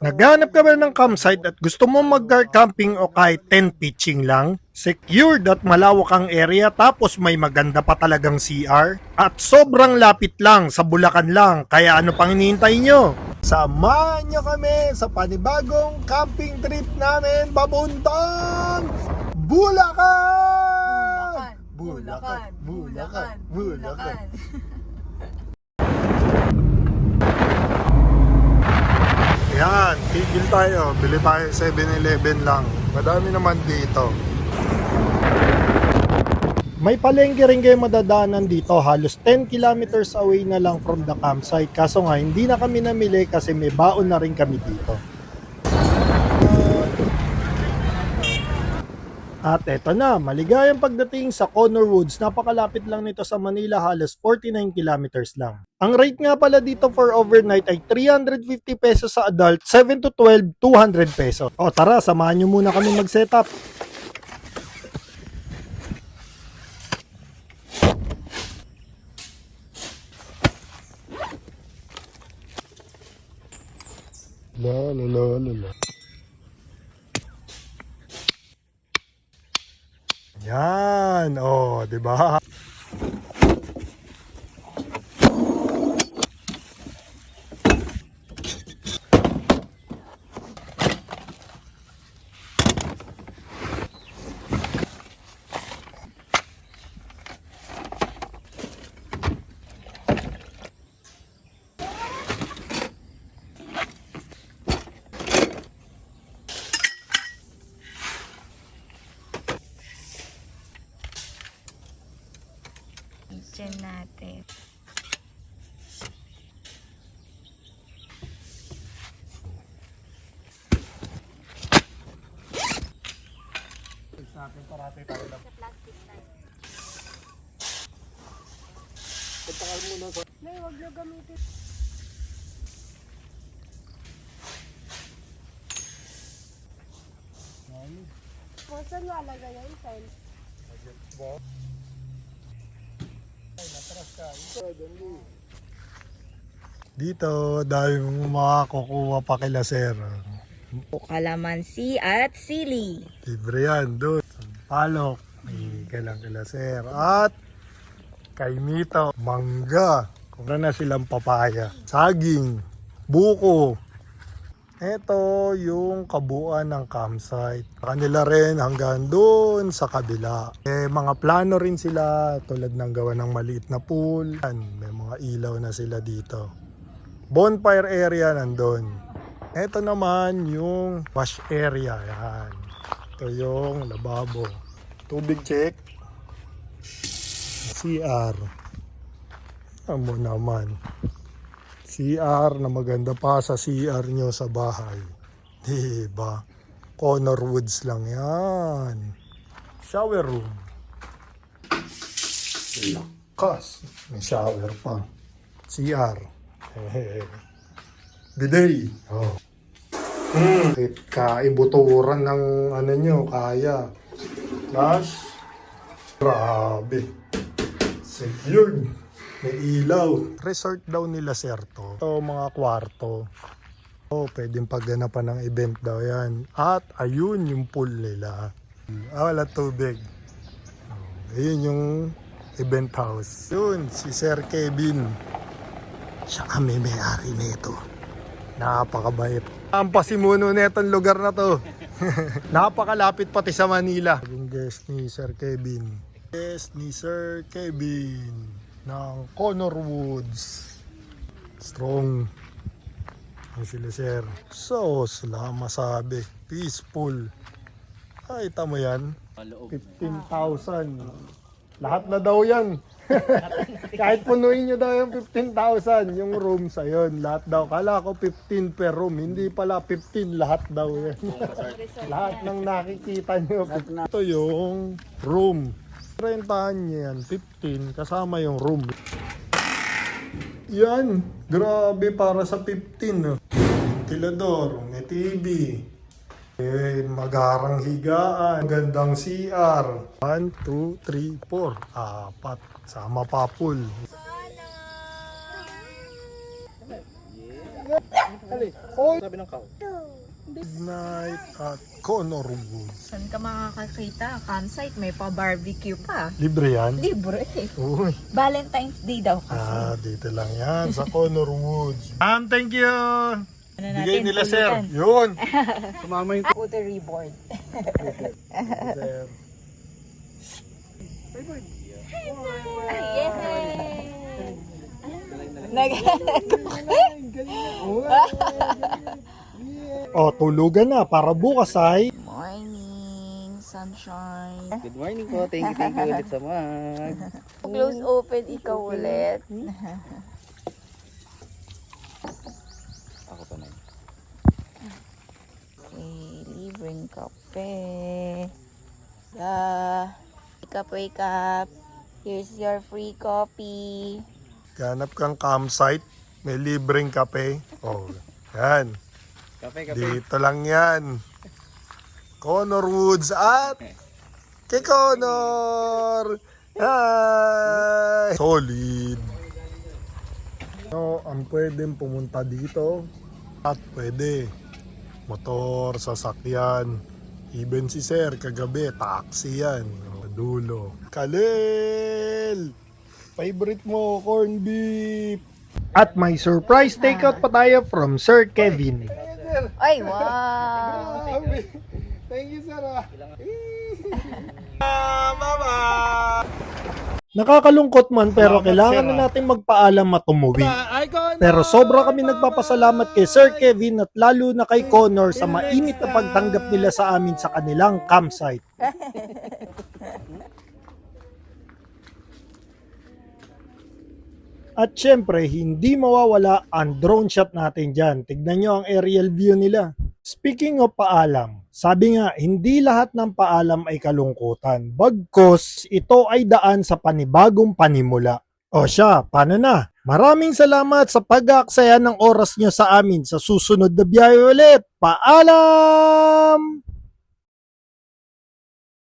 Naghanap ka ba ng campsite at gusto mo mag-car camping o kahit tent pitching lang? Secured at malawak ang area tapos may maganda pa talagang CR? At sobrang lapit lang, sa Bulacan lang, kaya ano pang hinihintay nyo? Samahan nyo kami sa panibagong camping trip namin papuntang Bulacan! Bulacan! Bulacan! Bulacan! Yan, tigil tayo. Bili tayo 7-Eleven lang. Madami naman dito. May palengke rin kayo madadaanan dito. Halos 10 kilometers away na lang from the campsite. Kaso nga, hindi na kami namili kasi may baon na rin kami dito. At eto na, maligayang pagdating sa Connor Woods. Napakalapit lang nito sa Manila, halos 49 kilometers lang. Ang rate nga pala dito for overnight ay 350 pesos sa adult, 7 to 12, 200 pesos. O tara, samahan nyo muna kami mag-setup. La. Yan, oh, 'di ba? Kitchen natin. Natin parati tayo lang. Sa plastic tayo. Pagtakal muna sa... Nay, huwag nyo gamitin. Kung saan lalagay yung sign? Dito, dahil makakukuha pa kila sir. Kalamansi at sili. Libre yan, doon. Palok, may kila sir. At kay Mito, mangga. Kung na silang papaya. Saging, buko. Ito yung kabuuan ng campsite. Kanila rin hanggang doon sa kabila. Mga plano rin sila tulad ng gawa ng maliit na pool. May mga ilaw na sila dito. Bonfire area nandun. Ito naman yung wash area. Yan. Ito yung lababo. Tubig check. CR. Amo naman. CR na maganda pa sa CR nyo sa bahay. Diba? Connor Woods lang yan. Shower room. Lakas. May shower pa. CR. Bidet. Oh. Kaibuturan ng ano nyo, kaya. Plus, grabe. Secured. May ilaw. Resort daw nila sir to. Ito mga kwarto. Oh, pwedeng pagganapan ng event daw yan. At ayun yung pool nila. Wala tubig. Ayun yung event house. Yun, si Sir Kevin. Siya kami may-ari nito. Napakabait. Ang pasimuno netong lugar na to. Napakalapit pati sa Manila. Yung guest ni Sir Kevin. Guest ni Sir Kevin ng Connor Woods. Strong. Ang sila sir. So, sila masabi. Peaceful. Ay, tamo yan. 15,000. Lahat na daw yan. Kahit punuin nyo daw yung 15,000. Yung room sa yun. Lahat daw. Kala ko 15 per room. Hindi pala 15. Lahat daw yan. Lahat ng nakikita nyo. Ito yung room. Rentahan niya yan, 15, kasama yung room. Yan, grabe para sa 15. Ventilador, may TV. Magarang higaan, gandang CR. 1, 2, 3, 4, 4. Sama pa pool. Sabi ng kao. Night at Conor Woods. Saan ka makakakita? Campsite, may pa-barbecue pa. Libre yan? Libre. Uy. Valentine's Day daw kasi. Dito lang yan sa Conor Woods. Thank you. Ano Bigay natin? nila sir. Pulutan. Yun. Sumama yung Pottery board. Sir. Tulugan na para bukas ay Morning, sunshine. good morning po. Thank you ulit sa mag. Close open ikaw ulit. Ako pa na yun. Libreng kape. Wake up. Here's your free coffee. ganap kang campsite. May libreng kape. Yan. Kape. Dito lang yan. Conor Woods at kay Conor. Hi! Solid. Ang pwedeng pumunta dito at pwede motor, sasakyan. Even si sir kagabi, taxi yan. Dulo. Kalil! Favorite mo, corn beef. At may surprise takeout pa tayo from Sir Kevin. Ay, wow! Thank you, sir. Mama! Nakakalungkot man pero kailangan na natin magpaalam at umuwi. Pero sobra kami nagpapasalamat kay Sir Kevin at lalo na kay Conor sa mainit na pagtanggap nila sa amin sa kanilang campsite. At syempre, hindi mawawala ang drone shot natin dyan. Tignan nyo ang aerial view nila. Speaking of paalam, sabi nga, hindi lahat ng paalam ay kalungkutan. Bagkus, ito ay daan sa panibagong panimula. O siya, paano na? Maraming salamat sa pag-aaksaya ng oras nyo sa amin sa susunod na biyahe ulit. Paalam!